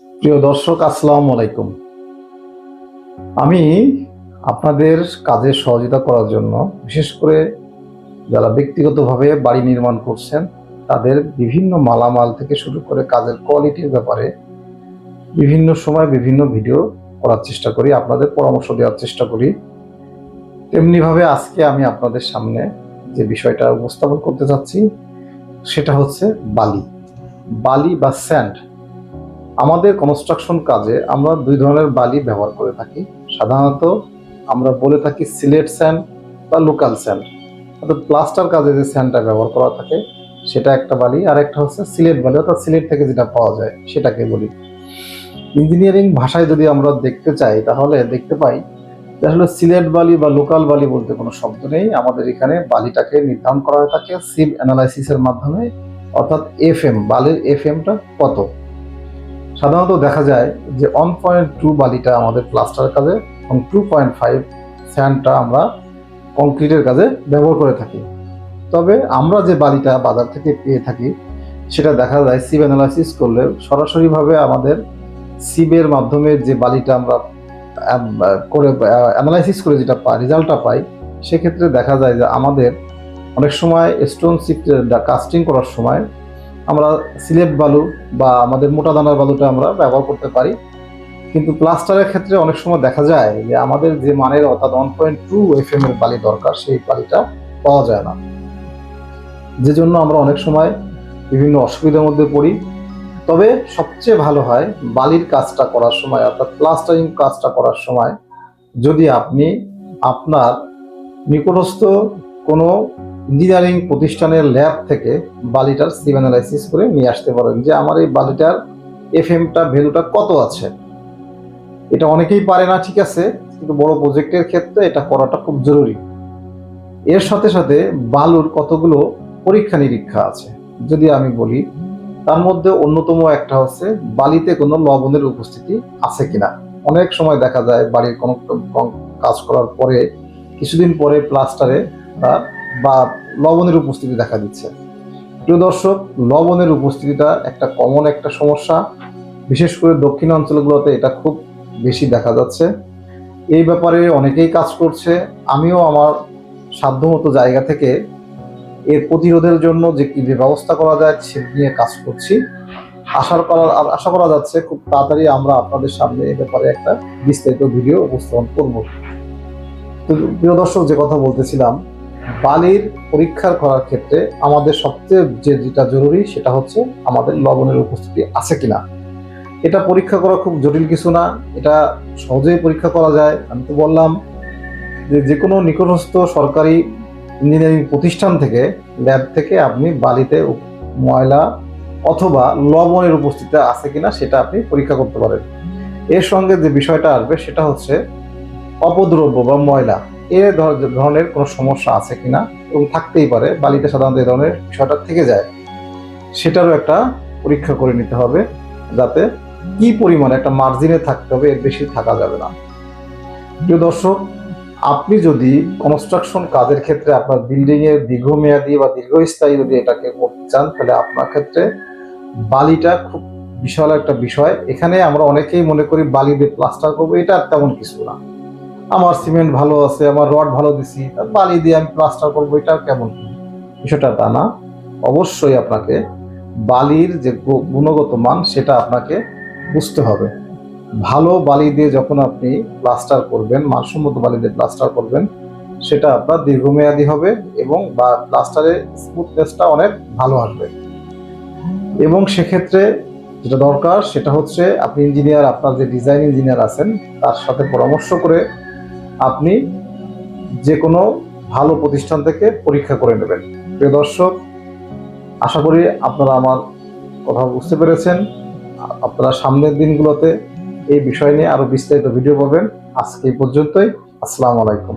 প্রিয় দর্শক, আসসালামু আলাইকুম। আমি আপনাদের কাজে সহযোগিতা করার জন্য, বিশেষ করে যারা ব্যক্তিগতভাবে বাড়ি নির্মাণ করছেন, তাদের বিভিন্ন মালামাল থেকে শুরু করে কাজের কোয়ালিটির ব্যাপারে বিভিন্ন সময় বিভিন্ন ভিডিও করার চেষ্টা করি, আপনাদের পরামর্শ দেওয়ার চেষ্টা করি। তেমনিভাবে আজকে আমি আপনাদের সামনে যে বিষয়টা উপস্থাপন করতে চাচ্ছি সেটা হচ্ছে বালি বালি বা স্যান্ড। আমাদের কনস্ট্রাকশন কাজে আমরা দুই ধরনের বালি ব্যবহার করে থাকি। সাধারণত আমরা বলে থাকি সিলেট স্যান্ড বা লোকাল স্যান্ড, অর্থাৎ প্লাস্টার কাজে যে স্যান্ডটা ব্যবহার করা থাকে সেটা একটা বালি, আর একটা হচ্ছে সিলেট বালি, অর্থাৎ সিলেট থেকে যেটা পাওয়া যায় সেটাকে বলি। ইঞ্জিনিয়ারিং ভাষায় যদি আমরা দেখতে চাই তাহলে দেখতে পাই যে আসলে সিলেট বালি বা লোকাল বালি বলতে কোনো শব্দ নেই। আমাদের এখানে বালিটাকে নির্ধারণ করা হয়ে থাকে সিভ অ্যানালাইসিসের মাধ্যমে, অর্থাৎ এফএম, বালির এফএমটা কত। সাধারণত দেখা যায় যে 1.2 বালিটা আমাদের প্লাস্টার কাজে এবং 2.5 স্যান্ডটা আমরা কংক্রিটের কাজে ব্যবহার করে থাকি। তবে আমরা যে বালিটা বাজার থেকে পেয়ে থাকি সেটা দেখা যায় সিভ অ্যানালাইসিস করলে সরাসরিভাবে আমাদের সিবের মাধ্যমে যে বালিটা আমরা করে অ্যানালাইসিস করে যেটা পাই, রেজাল্টটা পাই, সেক্ষেত্রে দেখা যায় যে আমাদের অনেক সময় স্টোন চিপ কাস্টিং করার সময় আমরা সিলেট বালু বা আমাদের মোটা দানার বালুটা আমরা ব্যবহার করতে পারি, কিন্তু প্লাস্টারের ক্ষেত্রে অনেক সময় দেখা যায় যে আমাদের যে মানের অর্থাৎ 1.2 এফএম এর বালি দরকার সেই বালিটা পাওয়া যায় না, যে জন্য আমরা অনেক সময় বিভিন্ন অসুবিধার মধ্যে পড়ি। তবে সবচেয়ে ভালো হয় বালির কাজটা করার সময়, অর্থাৎ প্লাস্টারিং কাজটা করার সময় যদি আপনি আপনার নিকটস্থ কোনো ইঞ্জিনিয়ারিং প্রতিষ্ঠানের ল্যাব থেকে বালিটার সিভ অ্যানালাইসিস করে নিয়ে আসতে পারেন যে আমার এই বালিটার এফএমটা ভ্যালুটা কত আছে। এটা অনেকেই পারে না, ঠিক আছে, কিন্তু বড় প্রজেক্টের ক্ষেত্রে এটা করাটা খুব জরুরি। এর সাথে সাথে বালুর কতগুলো পরীক্ষা নিরীক্ষা আছে যদি আমি বলি, তার মধ্যে অন্যতম একটা হচ্ছে বালিতে কোনো লবণের উপস্থিতি আছে কিনা। অনেক সময় দেখা যায় বাড়ির কোনো কাজ করার পরে কিছুদিন পরে প্লাস্টারে বা লবণের উপস্থিতি দেখা দিচ্ছে। প্রিয় দর্শক, লবণের উপস্থিতিটা একটা কমন একটা সমস্যা, বিশেষ করে দক্ষিণ অঞ্চলগুলোতে এটা খুব বেশি দেখা যাচ্ছে। এই ব্যাপারে অনেকেই কাজ করছে, আমিও আমার সাধ্যমতো জায়গা থেকে এর প্রতিরোধের জন্য যে কি ব্যবস্থা করা যায় সে নিয়ে কাজ করছি। আশা করা যাচ্ছে খুব তাড়াতাড়ি আমরা আপনাদের সামনে এ ব্যাপারে একটা বিস্তারিত ভিডিও উপস্থাপন করব। তো প্রিয় দর্শক, যে কথা বলতেছিলাম, বালির পরীক্ষা করার ক্ষেত্রে আমাদের সবচেয়ে যেটা জরুরি সেটা হচ্ছে আমাদের লবণের উপস্থিতি আছে কিনা। এটা পরীক্ষা করা খুব জটিল কিছু না, এটা সহজেই পরীক্ষা করা যায়। আমি তো বললাম যে কোনো নিকটস্থ সরকারি ইঞ্জিনিয়ারিং প্রতিষ্ঠান থেকে, ল্যাব থেকে আপনি বালিতে ময়লা অথবা লবণের উপস্থিতি আছে কিনা সেটা আপনি পরীক্ষা করতে পারেন। এর সঙ্গে যে বিষয়টা আসবে সেটা হচ্ছে অপদ্রব্য বা ময়লা এ ধরনের কোনো সমস্যা আছে কিনা, এবং থাকতেই পারে, বালিতে সাধারণত এই ধরনের বিষয়টা থেকে যায়, সেটারও একটা পরীক্ষা করে নিতে হবে, যাতে কি পরিমাণে একটা মার্জিনে থাকতে হবে, এর বেশি থাকা যাবে না। প্রিয় দর্শক, আপনি যদি কনস্ট্রাকশন কাজের ক্ষেত্রে আপনার বিল্ডিং এর দীর্ঘমেয়াদী বা দীর্ঘস্থায়ী যদি এটাকে করতে চান, তাহলে আপনার ক্ষেত্রে বালিটা খুব বিশাল একটা বিষয়। এখানে আমরা অনেকেই মনে করি বালি দিয়ে প্লাস্টার করবো, এটা তেমন কিছু না। আমার সিমেন্ট ভালো আছে, আমার রড ভালো দিছি, বালি দিয়ে আমি প্লাস্টার করবো, এটা কেমন কি, বিষয়টা তা না। অবশ্যই আপনাকে বালির যে গুণগত মান সেটা আপনাকে বুঝতে হবে। ভালো বালি দিয়ে যখন আপনি প্লাস্টার করবেন, মানসম্মত বালি দিয়ে প্লাস্টার করবেন, সেটা আপনার দীর্ঘমেয়াদী হবে এবং বা প্লাস্টারের স্মুথনেসটা অনেক ভালো আসবে। এবং সেক্ষেত্রে যেটা দরকার সেটা হচ্ছে আপনি ইঞ্জিনিয়ার, আপনার যে ডিজাইন ইঞ্জিনিয়ার আছেন তার সাথে পরামর্শ করে আপনি যে কোনো ভালো প্রতিষ্ঠান থেকে পরীক্ষা করে নেবেন। প্রিয় দর্শক, আশা করি আপনারা আমার কথা বুঝতে পেরেছেন। আপনারা সামনের দিনগুলোতে এই বিষয় নিয়ে আরো বিস্তারিত ভিডিও পাবেন। আজকে এই পর্যন্তই। আসসালামু আলাইকুম।